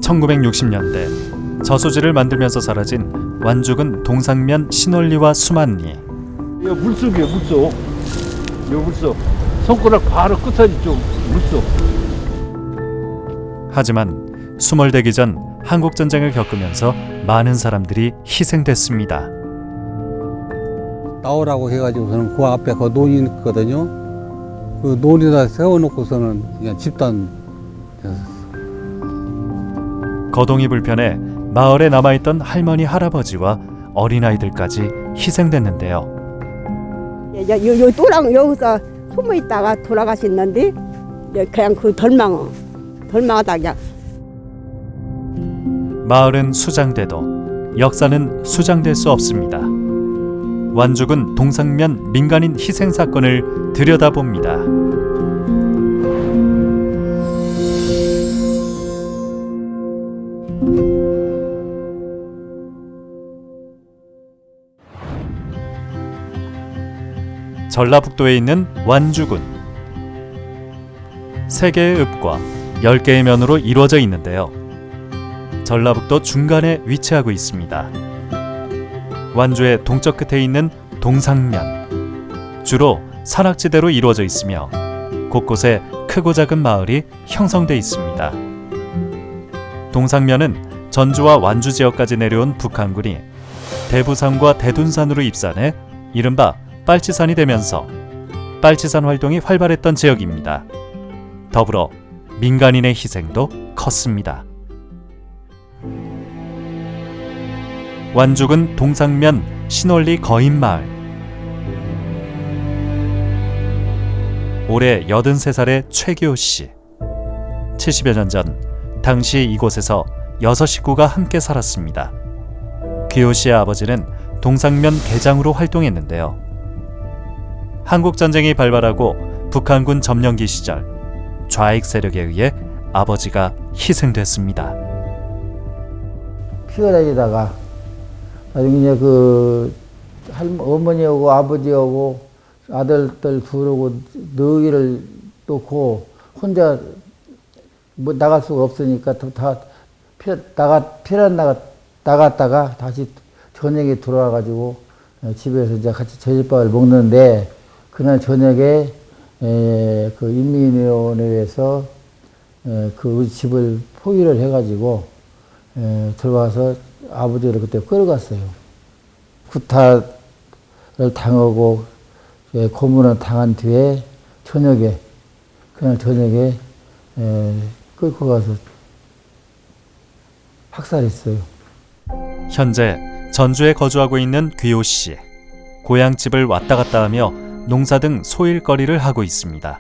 1960년대 저수지를 만들면서 사라진 완죽은 동상면 신월리와 수만리. 이거 물속이에요, 물속. 이거 물속. 손가락 바로 끝까지 좀 물속. 하지만 수몰되기 전 한국전쟁을 겪으면서 많은 사람들이 희생됐습니다. 나오라고 해가지고서는 그 앞에 그 논이 있거든요. 그 논에다 세워놓고서는 그냥 집단 됐었어. 거동이 불편해 마을에 남아있던 할머니 할아버지와 어린아이들까지 희생됐는데요. 요 또랑 여기서 숨어 있다가 돌아가셨는데 그냥 그 덜망하다 그냥. 마을은 수장돼도 역사는 수장될 수 없습니다. 완죽은 동상면 민간인 희생 사건을 들여다봅니다. 전라북도에 있는 완죽은 3개의 읍과 10개의 면으로 이루어져 있는데요. 전라북도 중간에 위치하고 있습니다. 완주의 동쪽 끝에 있는 동상면, 주로 산악지대로 이루어져 있으며 곳곳에 크고 작은 마을이 형성돼 있습니다. 동상면은 전주와 완주 지역까지 내려온 북한군이 대부산과 대둔산으로 입산해 이른바 빨치산이 되면서 빨치산 활동이 활발했던 지역입니다. 더불어 민간인의 희생도 컸습니다. 완죽은 동상면 신월리 거인마을. 올해 83살의 최규호 씨. 70여 년 전 당시 이곳에서 6식구가 함께 살았습니다. 규호 씨의 아버지는 동상면 계장으로 활동했는데요. 한국전쟁이 발발하고 북한군 점령기 시절 좌익 세력에 의해 아버지가 희생됐습니다. 피가 다니다가 나중에 그 어머니하고 아버지하고 아들들 부르고 너희를 놓고 혼자 뭐 나갈 수가 없으니까 다 나갔다가 다시 저녁에 들어와가지고 집에서 이제 같이 저녁밥을 먹는데 그날 저녁에 그 인민위원회에서 그 우리 집을 포위를 해가지고 들어와서 아버지를 그때 끌어갔어요. 구타를 당하고 고문을 당한 뒤에 그날 저녁에 끌고 가서 학살했어요. 현재 전주에 거주하고 있는 규호 씨. 고향집을 왔다 갔다 하며 농사 등 소일거리를 하고 있습니다.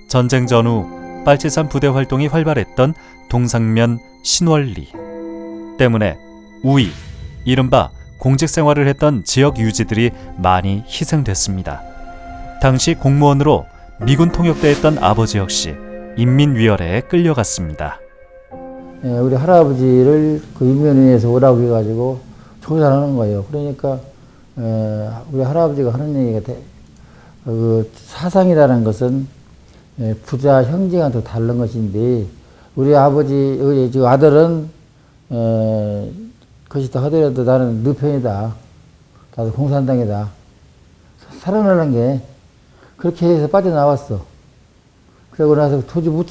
전쟁 전후 빨치산 부대 활동이 활발했던 동상면 신월리 때문에 우위, 이른바 공직 생활을 했던 지역 유지들이 많이 희생됐습니다. 당시 공무원으로 미군 통역대 했던 아버지 역시 인민위원회에 끌려갔습니다. 우리 할아버지를 그 인민위에서 오라고 해가지고 조사를 하는 거예요. 그러니까 우리 할아버지가 하는 얘기가 그 사상이라는 것은 부자 형제가 더 다른 것인데 우리 우리 아들은 그것이 더 하더라도 나는 너 편이다. 나도 공산당이다. 살아나는 게 그렇게 해서 빠져나왔어. 그러고 나서 도저히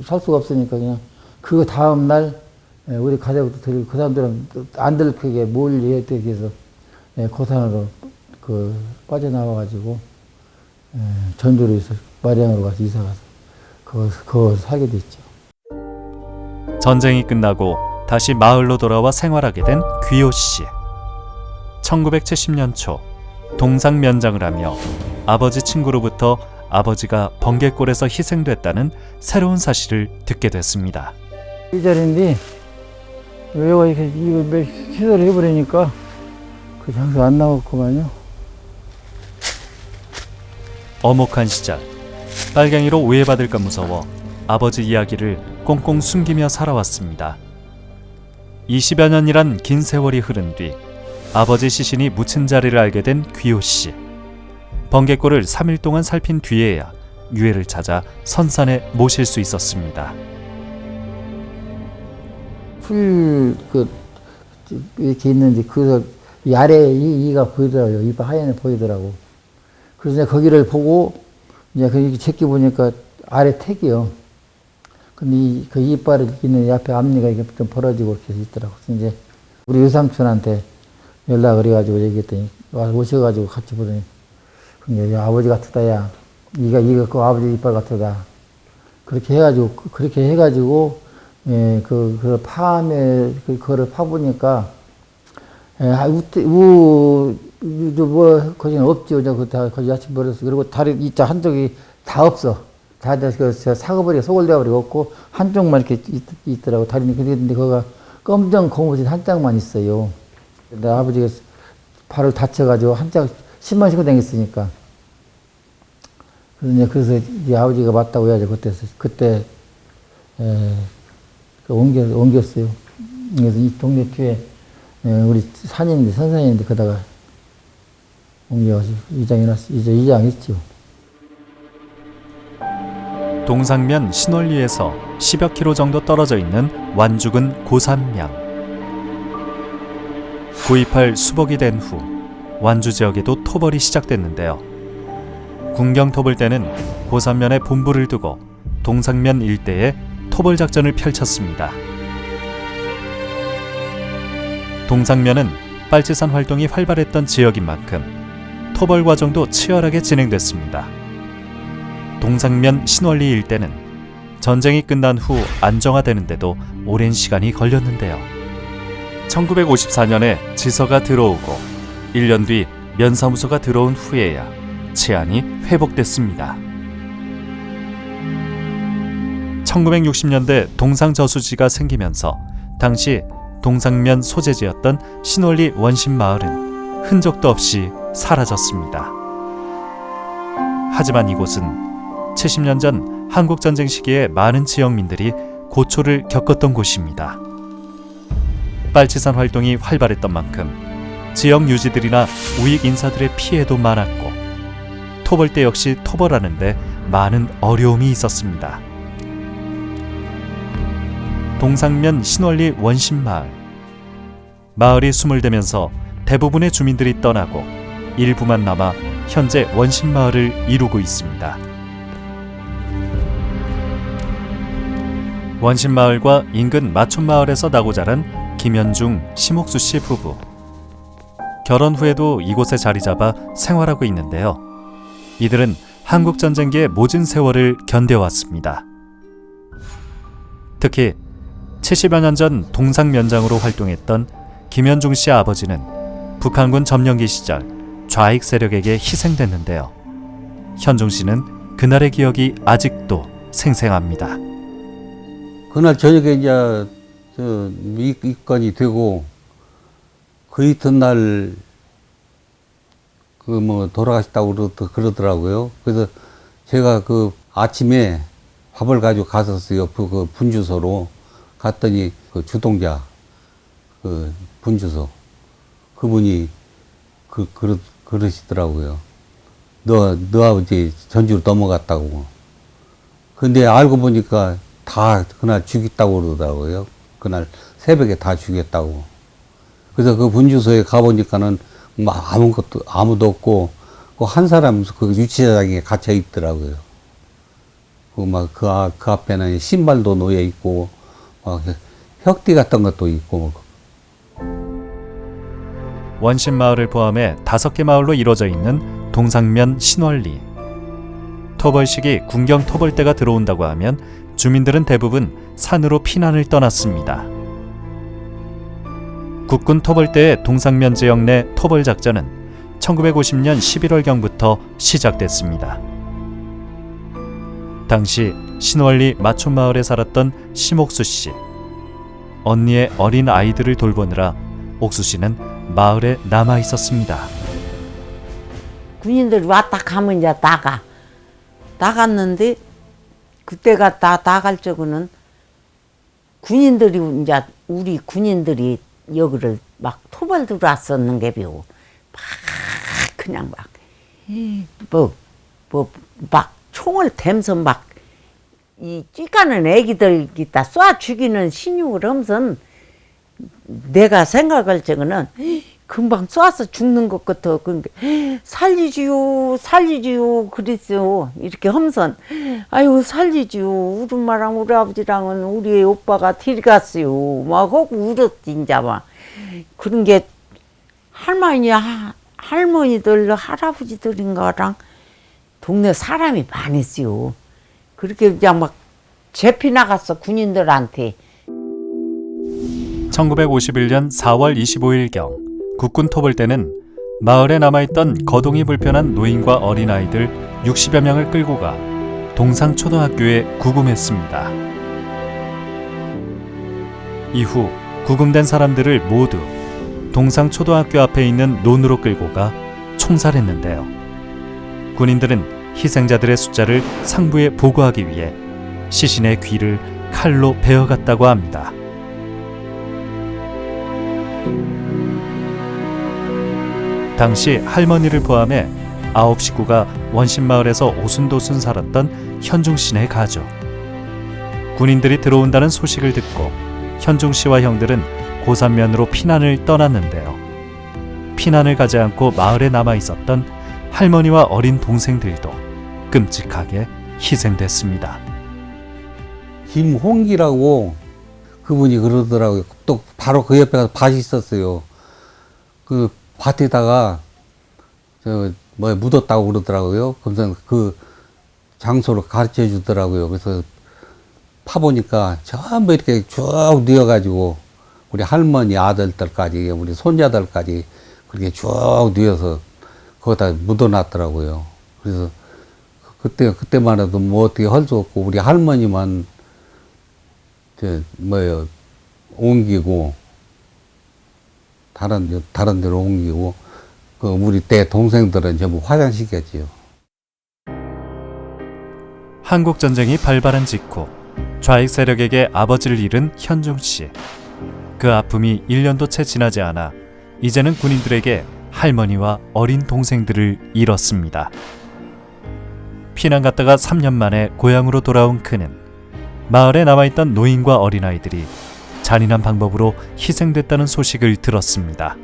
살 수가 없으니까 그냥 그 다음 날 우리 가족들 그 사람들은 안 들키게 몰리 해서 고산으로 그 빠져나와가지고 전주로 마량으로 가서 이사 가서 거기서 살게 됐죠. 전쟁이 끝나고 다시 마을로 돌아와 생활하게 된 규호 씨. 1970년 초 동상면장을 하며 아버지 친구로부터 아버지가 번개골에서 희생됐다는 새로운 사실을 듣게 됐습니다. 이 자리인데 여기가 이거 시설을 해버리니까 그 장소 안 나왔구만요. 어목한 시절 빨갱이로 오해받을까 무서워 아버지 이야기를 꽁꽁 숨기며 살아왔습니다. 20여 년이란 긴 세월이 흐른 뒤 아버지 시신이 묻힌 자리를 알게 된 규호 씨. 번개골을 3일 동안 살핀 뒤에야 유해를 찾아 선산에 모실 수 있었습니다. 이렇게 있는데, 그, 이 아래 이가 보이더라고요. 이가 하얀에 보이더라고. 그래서 내가 거기를 보고, 이제 그 제끼 보니까 아래 택이요. 근데 그 이빨이 있는 옆에 앞니가 이게 좀 벌어지고 이렇게 있더라고. 그래서 이제 우리 유삼촌한테 연락을 해가지고 얘기했더니, 와서 오셔가지고 같이 보더니, 그게 아버지 같다, 야. 이가 그 아버지 이빨 같다. 그렇게 해가지고, 예, 그 파암에, 그거를 파보니까, 예, 거기는 없지요. 거기 야채 버렸어. 그리고 다리, 이자 한쪽이 다 없어. 다, 사거버리가 소골대버리가 없고, 한쪽만 이렇게 있더라고. 다리는. 근데 거기가 검정 고무신 한 짝만 있어요. 근데 아버지가 발을 다쳐가지고 한 짝, 신발 신고 다녔으니까. 그래서 이제 아버지가 맞다고 해야지, 그때, 옮겼어요. 그래서 이 동네 뒤에, 우리 산인데, 선산인데, 거다가 옮겨가지고 이장했죠. 동상면 신월리에서 10여 킬로 정도 떨어져 있는 완죽은 고산면. 9.28 수복이 된 후 완주 지역에도 토벌이 시작됐는데요. 군경 토벌 때는 고산면에 본부를 두고 동상면 일대에 토벌 작전을 펼쳤습니다. 동상면은 빨치산 활동이 활발했던 지역인 만큼 토벌 과정도 치열하게 진행됐습니다. 동상면 신월리 일대는 전쟁이 끝난 후 안정화되는데도 오랜 시간이 걸렸는데요. 1954년에 지서가 들어오고 1년 뒤 면사무소가 들어온 후에야 치안이 회복됐습니다. 1960년대 동상저수지가 생기면서 당시 동상면 소재지였던 신월리 원심마을은 흔적도 없이 사라졌습니다. 하지만 이곳은 70년 전 한국전쟁 시기에 많은 지역민들이 고초를 겪었던 곳입니다. 빨치산 활동이 활발했던 만큼 지역 유지들이나 우익 인사들의 피해도 많았고 토벌 때 역시 토벌하는데 많은 어려움이 있었습니다. 동상면 신월리 원심마을. 마을이 수몰되면서 대부분의 주민들이 떠나고 일부만 남아 현재 원심마을을 이루고 있습니다. 원심마을과 인근 마촌마을에서 나고 자란 김현중, 심옥수 씨 부부. 결혼 후에도 이곳에 자리 잡아 생활하고 있는데요. 이들은 한국전쟁기의 모진 세월을 견뎌왔습니다. 특히 70여 년 전 동상면장으로 활동했던 김현중 씨 아버지는 북한군 점령기 시절 좌익 세력에게 희생됐는데요. 현중 씨는 그날의 기억이 아직도 생생합니다. 그날 저녁에 이제 입건이 되고 그 이튿날 돌아가셨다고 그러더라고요. 그래서 제가 그 아침에 밥을 가지고 갔었어요. 그 분주소로 갔더니 그 주동자 그 분주소 그분이 그러시더라고요. 너 아버지 전주로 넘어갔다고. 근데 알고 보니까 다 그날 죽였다고 그러더라고요. 그날 새벽에 다 죽였다고. 그래서 그 분주소에 가보니까는 아무도 없고, 한 사람 그 유치장에 갇혀 있더라고요. 그 앞에는 신발도 놓여 있고, 혁띠 같은 것도 있고. 원심마을을 포함해 5개 마을로 이루어져 있는 동상면 신월리. 토벌 시기 군경 토벌대가 들어온다고 하면 주민들은 대부분 산으로 피난을 떠났습니다. 국군 토벌대의 동상면 지역 내 토벌 작전은 1950년 11월경부터 시작됐습니다. 당시 신월리 마촌마을에 살았던 심옥수 씨. 언니의 어린 아이들을 돌보느라 옥수 씨는 마을에 남아 있었습니다. 군인들 왔다 가면 이제 나갔는데 그때가 나갈 적은 군인들이 이제 우리 군인들이 여기를 막 토벌 들어왔었는 게 비고 막 그냥 막 총을 댐서 막 이 찌까는 애기들 기다 쏴 죽이는 신용을 하면서 내가 생각할 적에는 금방 쏴서 죽는 것 같아. 그러니까 살리지요, 살리지요, 그랬어요. 이렇게 하면서 아유 살리지요. 우리 엄마랑 우리 아버지랑은 우리 오빠가 들어갔어요. 막 하고 울었지 이제 막. 그런 게 할머니들, 할아버지들인가랑 동네 사람이 많았어요. 그렇게 그냥 막 잡히 나갔어 군인들한테. 1951년 4월 25일경 국군 토벌 때는 마을에 남아있던 거동이 불편한 노인과 어린아이들 60여 명을 끌고 가 동상초등학교에 구금했습니다. 이후 구금된 사람들을 모두 동상초등학교 앞에 있는 논으로 끌고 가 총살했는데요. 군인들은 희생자들의 숫자를 상부에 보고하기 위해 시신의 귀를 칼로 베어갔다고 합니다. 당시 할머니를 포함해 9 식구가 원신마을에서 오순도순 살았던 현중씨네 가족. 군인들이 들어온다는 소식을 듣고 현중씨와 형들은 고산면으로 피난을 떠났는데요. 피난을 가지 않고 마을에 남아있었던 할머니와 어린 동생들도 끔찍하게 희생됐습니다. 김홍기라고 그분이 그러더라고요. 또 바로 그 옆에 가서 밭이 있었어요. 그 밭에다가 묻었다고 그러더라고요. 그래서 그 장소를 가르쳐 주더라고요. 그래서 파보니까 전부 이렇게 쭉 뉘어가지고 우리 할머니 아들들까지 우리 손자들까지 그렇게 쭉 뉘어서 거기다 묻어놨더라고요. 그래서 그때만 해도 뭐 어떻게 할 수 없고 우리 할머니만 옮기고 다른 데로 옮기고 그 우리 때 동생들은 전부 화장시켰지요. 한국 전쟁이 발발한 직후 좌익 세력에게 아버지를 잃은 현중 씨. 그 아픔이 1년도 채 지나지 않아 이제는 군인들에게 할머니와 어린 동생들을 잃었습니다. 피난 갔다가 3년 만에 고향으로 돌아온 그는 마을에 남아있던 노인과 어린아이들이 잔인한 방법으로 희생됐다는 소식을 들었습니다.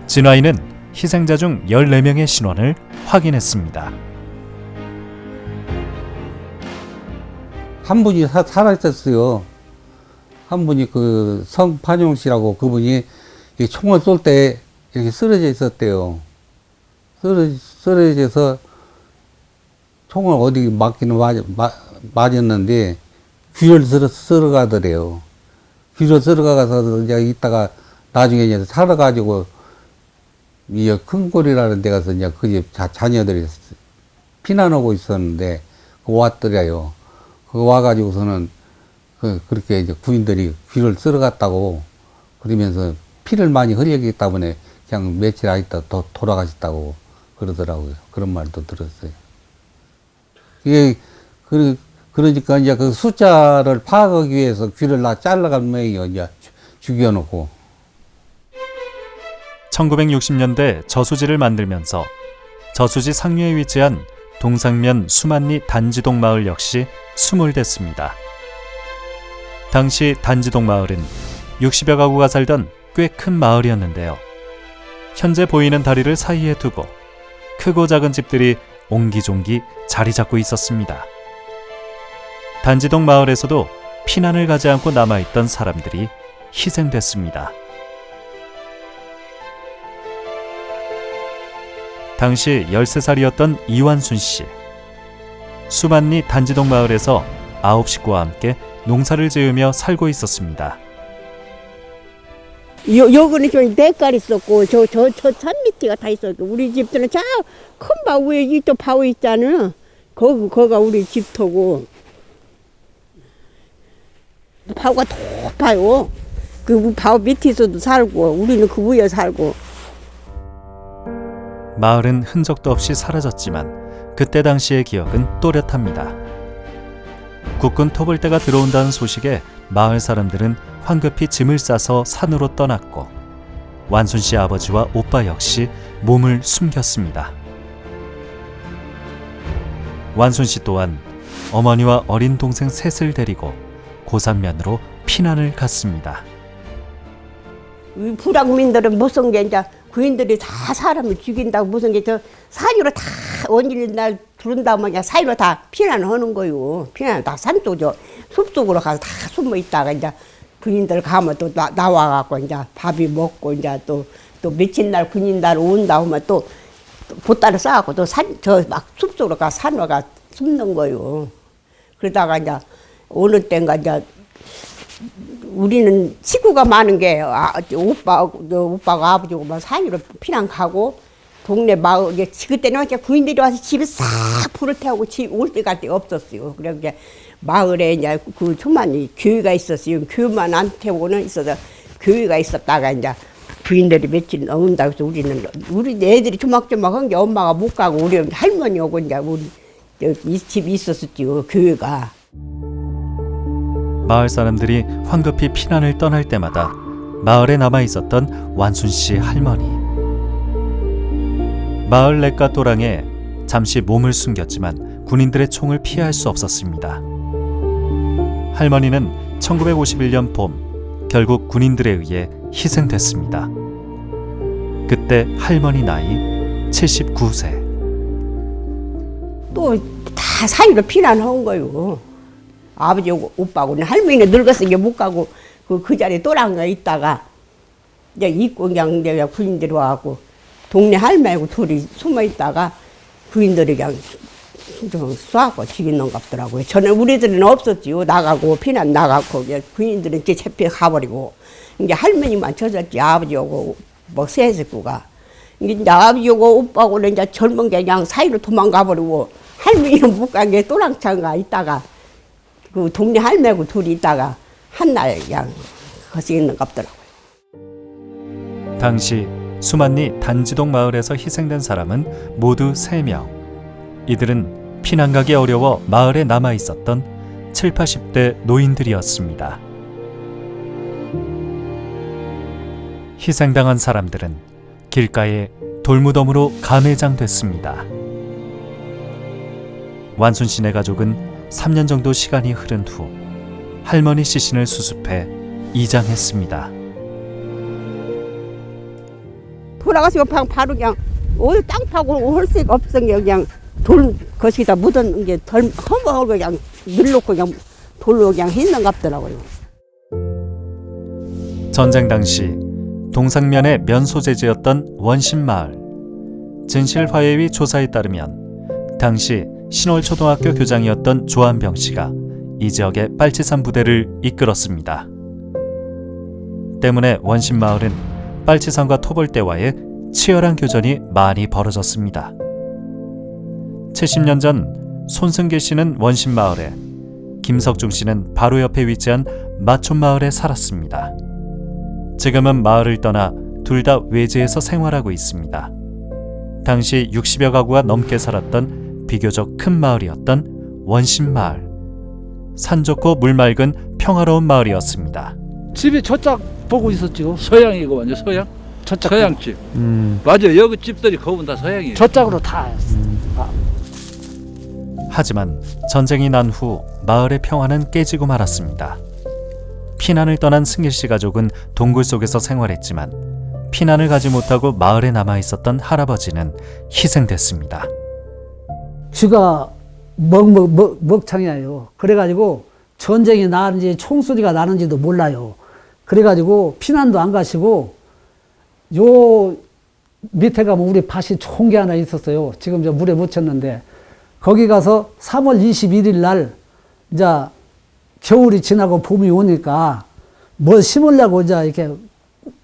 진화인은 희생자 중 14명의 신원을 확인했습니다. 한 분이 살아있었어요. 한 분이 그 성판용 씨라고 그분이 이 총을 쏠 때 이렇게 쓰러져 있었대요. 쓰러져서 총을 어디 맞기는 맞았는데 귀를 쓸어가더래요. 귀를 쓸어가서 이제 있다가 나중에 이제 살아가지고 이 큰골이라는 데 가서 이제 그 집 자녀들이 피난하고 있었는데 왔더래요. 그거 와가지고서는 그렇게 이제 군인들이 귀를 쓸어갔다고 그러면서 피를 많이 흘리기 때문에 그냥 며칠 안 있다 돌아가셨다고 그러더라고요. 그런 말도 들었어요. 이게 그러니까 이제 그 숫자를 파악하기 위해서 귀를 잘라간 모양이요. 이제 죽여놓고. 1960년대 저수지를 만들면서 저수지 상류에 위치한 동상면 수만리 단지동 마을 역시 수몰됐습니다. 당시 단지동 마을은 60여 가구가 살던 꽤 큰 마을이었는데요. 현재 보이는 다리를 사이에 두고 크고 작은 집들이 옹기종기 자리 잡고 있었습니다. 단지동 마을에서도 피난을 가지 않고 남아있던 사람들이 희생됐습니다. 당시 13살이었던 이완순 씨. 수만리 단지동 마을에서 9 식구와 함께 농사를 지으며 살고 있었습니다. 여기는 좀 대깔 있었고 저 산 밑에가 다 있었고 우리 집들은 저 큰 바 위에 이쪽 바위 있잖아. 거기가 우리 집터고 바위가 높아요. 그 바위 밑에서도 살고 우리는 그 위에 살고. 마을은 흔적도 없이 사라졌지만 그때 당시의 기억은 또렷합니다. 국군 토벌대가 들어온다는 소식에 마을 사람들은 황급히 짐을 싸서 산으로 떠났고 완순 씨 아버지와 오빠 역시 몸을 숨겼습니다. 완순 씨 또한 어머니와 어린 동생 셋을 데리고 고산면으로 피난을 갔습니다. 이 부랑민들은 무슨 게 이제 구인들이 다 사람을 죽인다고 무슨 게 저 산으로 다 원일 날 부른다면 그냥 산으로 다 피난하는 거요. 피난 다 산쪽 저 숲속으로 가서 다 숨어 있다가 이제 군인들 가면 또 나와갖고 이제 밥이 먹고 이제 또 며칠 날 군인들 온다 하면 또 보따리 싸갖고 또 저 막 숲속으로 가 산으로 가 숨는 거요. 그러다가 이제 어느 때인가 이제 우리는 식구가 많은 게 오빠가 아버지고 막 산으로 피난 가고 동네 마을 그때는 이제 구인들이 와서 집에 싹 불을 태우고 집 올 때 갈 데가 없었어요. 그래서 이제 마을에 이제 그 초만이 교회가 있었어요. 교회만 안 태우고는 있어서 교회가 있었다가 이제 부인들이 며칠 온다고 해서 우리 애들이 조막조막한 게 엄마가 못 가고 우리 할머니 오고 이제 우리 이 집이 있었었죠. 교회가. 마을 사람들이 황급히 피난을 떠날 때마다 마을에 남아 있었던 완순 씨 할머니. 마을 냇가 또랑에 잠시 몸을 숨겼지만 군인들의 총을 피할 수 없었습니다. 할머니는 1951년 봄 결국 군인들에 의해 희생됐습니다. 그때 할머니 나이 79세. 또 다 사이로 피난한 거요. 아버지 오빠하고는 할머니는 늙었으니까 못 가고 그 자리에 또랑가 있다가 이제 입고 그냥 내가 군인들이 와갖고 동네 할머니하고 둘이 숨어 있다가 부인들이 그냥 좀 쏴갖고 죽이는 것 같더라고요. 저는 우리들은 없었지요. 나가고 피난 나가고 부인들은 이제 잡혀 가버리고 이제 할머니만 젖었지. 아버지하고 뭐 세 식구가 이제 아버지하고 오빠하고는 이제 젊은 게 그냥 사이로 도망가버리고 할머니는 못 간 게 또랑차가 있다가 그 동네 할매하고 둘이 있다가 한날 그냥 거기 있는 것 같더라고요. 당시 수만리 단지동 마을에서 희생된 사람은 모두 3명. 이들은 피난 가기 어려워 마을에 남아 있었던 7, 80대 노인들이었습니다. 희생당한 사람들은 길가에 돌무덤으로 감회장됐습니다. 완순 씨네 가족은 3년 정도 시간이 흐른 후 할머니 시신을 수습해 이장했습니다. 돌아가시고 바로 그냥 어디 땅 파고 할 수가 없으니까 그냥 돌 거기다 묻은 게 덜 허물고 그냥 늘놓고 그냥 돌로 그냥 했는 것 같더라고요. 전쟁 당시 동상면의 면소재지였던 원신마을. 진실화해위 조사에 따르면 당시 신월초등학교 교장이었던 조한병 씨가 이 지역의 빨치산 부대를 이끌었습니다. 때문에 원신마을은 빨치산과 토벌대와의 치열한 교전이 많이 벌어졌습니다. 70년 전 손승길 씨는 원신마을에, 김석중 씨는 바로 옆에 위치한 마촌마을에 살았습니다. 지금은 마을을 떠나 둘 다 외지에서 생활하고 있습니다. 당시 60여 가구가 넘게 살았던 비교적 큰 마을이었던 원신마을. 산 좋고 물 맑은 평화로운 마을이었습니다. 집에 저짝 보고 있었죠. 서양이고 완전 서양. 서양집. 맞아요. 여기 집들이 거긴 다 서양이에요. 저쪽으로 다 하지만 전쟁이 난 후 마을의 평화는 깨지고 말았습니다. 피난을 떠난 승길 씨 가족은 동굴 속에서 생활했지만 피난을 가지 못하고 마을에 남아 있었던 할아버지는 희생됐습니다. 쥐가 먹창이에요. 그래가지고 전쟁이 나는지 총소리가 나는지도 몰라요. 그래가지고 피난도 안 가시고 요 밑에 가면 우리 밭이 좋은 게 하나 있었어요. 지금 저 물에 묻혔는데 거기 가서 3월 21일 날 이제 겨울이 지나고 봄이 오니까 뭐 심으려고 이제 이렇게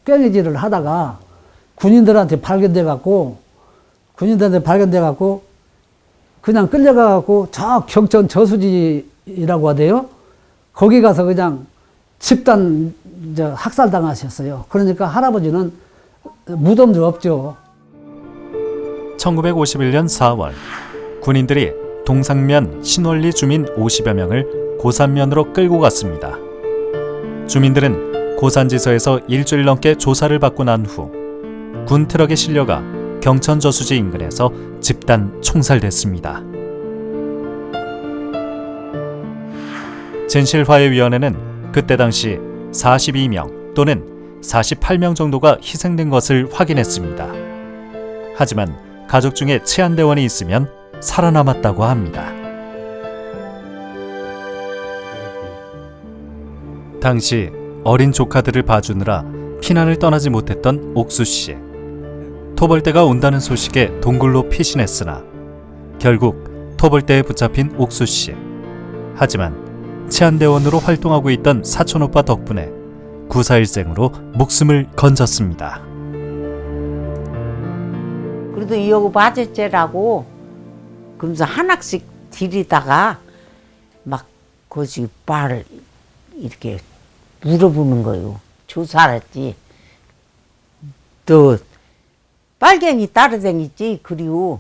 꽹이질을 하다가 군인들한테 발견돼 갖고 그냥 끌려가 갖고 저 경천 저수지라고 하대요. 거기 가서 그냥 집단 이제 학살당하셨어요. 그러니까 할아버지는 무덤도 없죠. 1951년 4월 군인들이 동상면 신월리 주민 50여 명을 고산면으로 끌고 갔습니다. 주민들은 고산지서에서 일주일 넘게 조사를 받고 난 후 군 트럭에 실려가 경천 저수지 인근에서 집단 총살됐습니다. 진실화해위원회는 그때 당시 42명 또는 48명 정도가 희생된 것을 확인했습니다. 하지만 가족 중에 치안대원이 있으면 살아남았다고 합니다. 당시 어린 조카들을 봐주느라 피난을 떠나지 못했던 옥수 씨. 토벌대가 온다는 소식에 동굴로 피신했으나 결국 토벌대에 붙잡힌 옥수 씨. 하지만 치안대원으로 활동하고 있던 사촌 오빠 덕분에 구사일생으로 목숨을 건졌습니다. 그래도 이거 맞았제라고 그러면서 하나씩 들이다가 막 거기 말을 이렇게 물어보는 거요. 조사했지. 너 빨갱이 따라다녔지? 그리고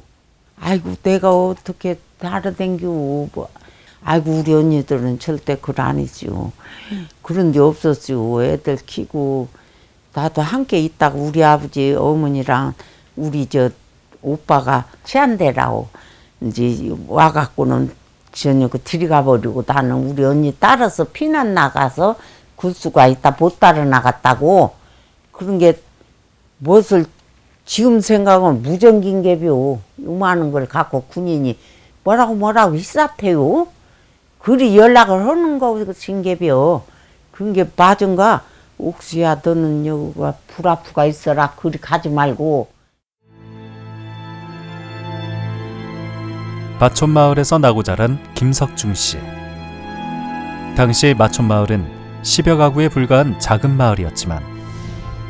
아이고 내가 어떻게 따라다녀. 뭐. 아이고 우리 언니들은 절대 그걸 아니지요. 그런 게 없었지요. 애들 키고 나도 함께 있다가 우리 아버지 어머니랑 우리 저 오빠가 치안대라고 이제 와갖고는 저녁 들이가 버리고 나는 우리 언니 따라서 피난 나가서 굴수가 있다 못 따라 나갔다고. 그런 게 무엇을 지금 생각하면 무정긴 게벼. 요만한 걸 갖고 군인이 뭐라고 희사태요. 그리 연락을 하는 것인 게벼. 그런 게 맞은가? 옥수야 너는 여기가 불아프가 있어라. 그리 가지 말고. 마촌마을에서 나고 자란 김석중 씨. 당시 마촌마을은 10여 가구에 불과한 작은 마을이었지만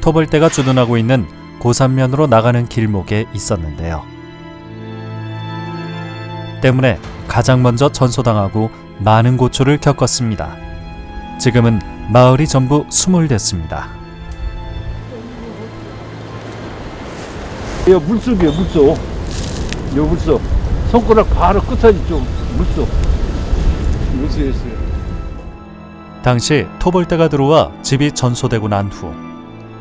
토벌대가 주둔하고 있는 고산면으로 나가는 길목에 있었는데요. 때문에 가장 먼저 전소당하고 많은 고초를 겪었습니다. 지금은 마을이 전부 수몰됐습니다. 이 물속이에요, 물속. 이 물속. 손가락 바로 끝까지 좀 물속에 있어요. 당시 토벌대가 들어와 집이 전소되고 난 후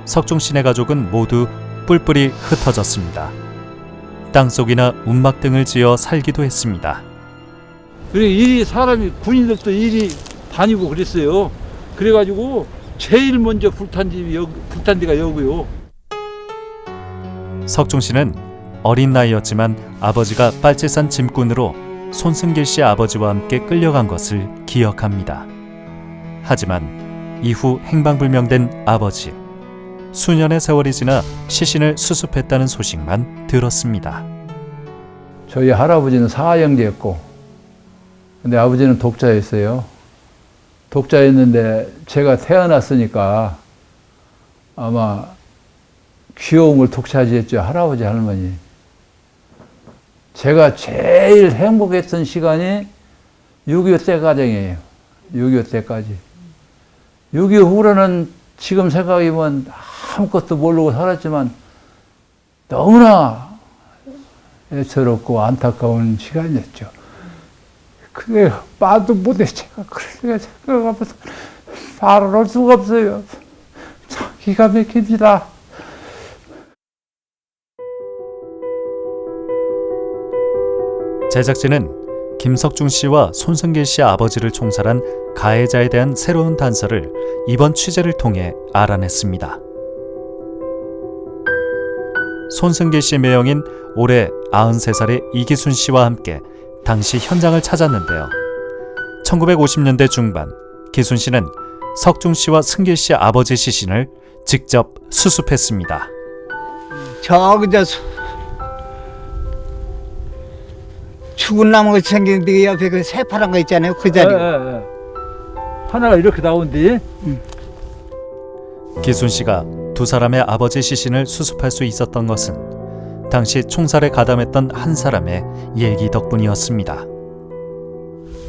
석중 씨네 가족은 모두 뿔뿔이 흩어졌습니다. 땅속이나 움막 등을 지어 살기도 했습니다. 그리고 일이 사람이 군인들도 일이 다니고 그랬어요. 그래가지고 제일 먼저 불탄 집이 불탄 데가 여기요. 석중 씨는 어린 나이였지만 아버지가 빨치산 짐꾼으로 손승길 씨 아버지와 함께 끌려간 것을 기억합니다. 하지만 이후 행방불명된 아버지. 수년의 세월이 지나 시신을 수습했다는 소식만 들었습니다. 저희 할아버지는 사형제였고, 근데 아버지는 독자였어요. 독자였는데 제가 태어났으니까 아마 귀여운 걸 독차지했죠. 할아버지 할머니. 제가 제일 행복했던 시간이 6.25 때 가정이에요. 6.25 때까지. 6.25 후로는 지금 생각해보면 아무것도 모르고 살았지만 너무나 애처롭고 안타까운 시간이었죠. 그게 말도 못해. 제가 그렇게 생각하면서 말을 할 수가 없어요. 참 기가 막힙니다. 제작진은 김석중 씨와 손승길 씨 아버지를 총살한 가해자에 대한 새로운 단서를 이번 취재를 통해 알아냈습니다. 손승길 씨 매형인 올해 93살의 이기순 씨와 함께 당시 현장을 찾았는데요. 1950년대 중반 기순 씨는 석중 씨와 승길 씨 아버지 시신을 직접 수습했습니다. 저기 죽은 나무가 생긴 데 옆에 그 새파란 거 있잖아요. 그 자리. 하나가 이렇게 나온디. 기순 씨가 두 사람의 아버지 시신을 수습할 수 있었던 것은 당시 총살에 가담했던 한 사람의 얘기 덕분이었습니다.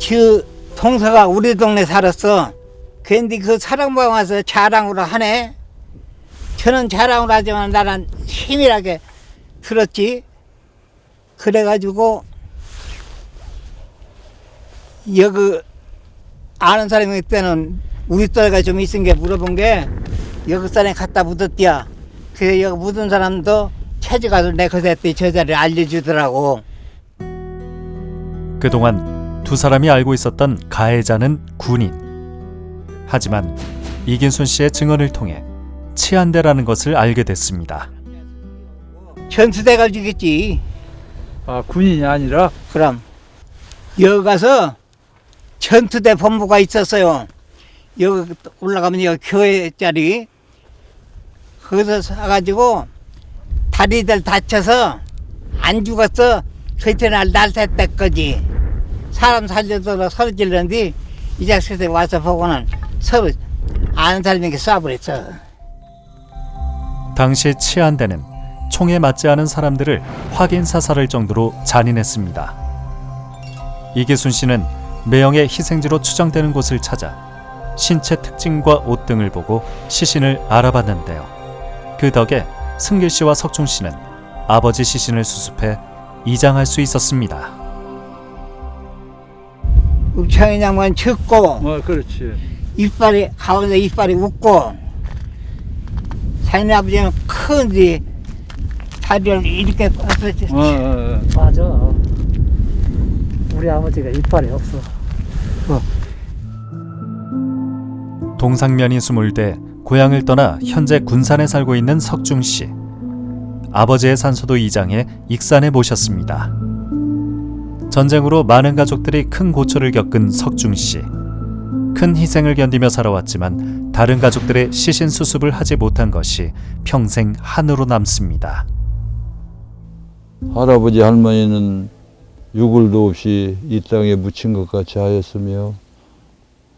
그 동서가 우리 동네 살았어. 근데 그 사랑방 와서 자랑으로 하네. 저는 자랑을 하지만 나는 힘이라게 들었지. 그래가지고 여기 아는 사람이 때는 우리 딸가 좀 있은 게 물어본 게 여기 사람이 갖다 묻었디야. 그래서 여기 묻은 사람도 찾아가서 내 그새 저 자리를 알려주더라고. 그동안 두 사람이 알고 있었던 가해자는 군인. 하지만 이긴순 씨의 증언을 통해 치안대라는 것을 알게 됐습니다. 전투대가 죽였지. 아, 군인이 아니라? 그럼 여기 가서 전투대 본부가 있었어요. 여기 올라가면 여기 교회 자리 거기서 사가지고 다리들 다쳐서 안 죽었어. 그때 날 때까지 사람 살려서 서로 질렀는데 이 자식들 와서 보고는 서로 아는 사람에게 쏴버렸어. 당시 치안대는 총에 맞지 않은 사람들을 확인 사살할 정도로 잔인했습니다. 이기순 씨는 매형의 희생지로 추정되는 곳을 찾아 신체 특징과 옷 등을 보고 시신을 알아봤는데요. 그 덕에 승길 씨와 석중 씨는 아버지 시신을 수습해 이장할 수 있었습니다. 읍창이 양반 쳤고 그렇지. 이빨이 가운데 이빨이 웃고 자기네 아버지는 큰데 다리를 이렇게 뻗었지. 맞아. 우리 아버지가 이빨이 없어. 동상면이 스물돼 고향을 떠나 현재 군산에 살고 있는 석중 씨. 아버지의 산소도 이장해 익산에 모셨습니다. 전쟁으로 많은 가족들이 큰 고초를 겪은 석중 씨. 큰 희생을 견디며 살아왔지만 다른 가족들의 시신 수습을 하지 못한 것이 평생 한으로 남습니다. 할아버지 할머니는 유골도 없이 이 땅에 묻힌 것 같이 하였으며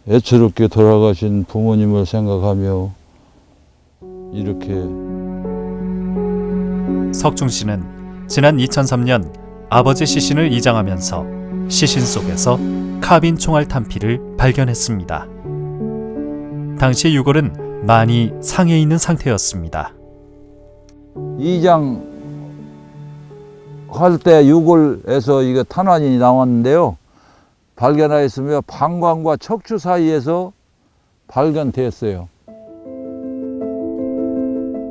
애처롭게 돌아가신 부모님을 생각하며 이렇게 석중 씨는 지난 2003년 아버지 시신을 이장하면서 시신 속에서 카빈 총알 탄피를 발견했습니다. 당시 유골은 많이 상해 있는 상태였습니다. 이장 할 때 유골에서 이거 탄환이 나왔는데요. 발견하였으며 방광과 척추 사이에서 발견되었어요.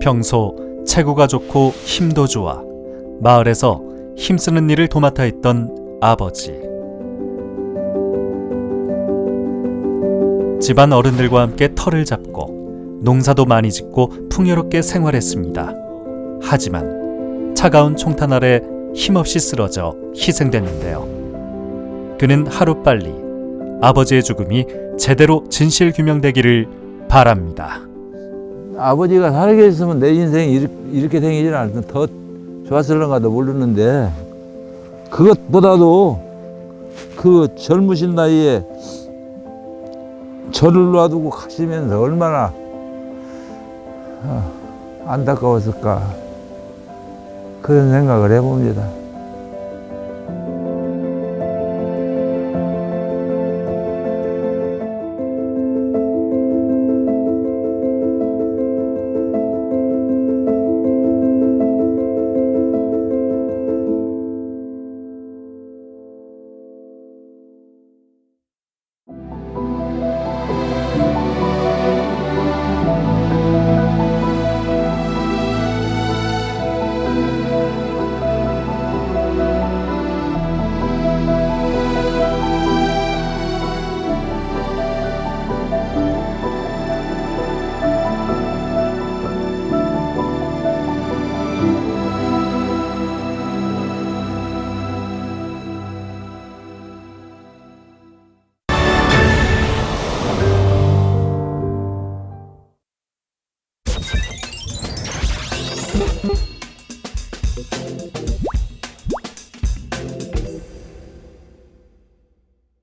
평소 체구가 좋고 힘도 좋아 마을에서 힘쓰는 일을 도맡아 했던 아버지. 집안 어른들과 함께 터를 잡고 농사도 많이 짓고 풍요롭게 생활했습니다. 하지만 차가운 총탄 아래 힘없이 쓰러져 희생됐는데요. 그는 하루빨리 아버지의 죽음이 제대로 진실 규명되기를 바랍니다. 아버지가 살아계셨으면 내 인생이 이렇게 생기지는 않았던 더 좋았을런가도 모르는데 그것보다도 그 젊으신 나이에 저를 놔두고 가시면서 얼마나 안타까웠을까 그런 생각을 해봅니다.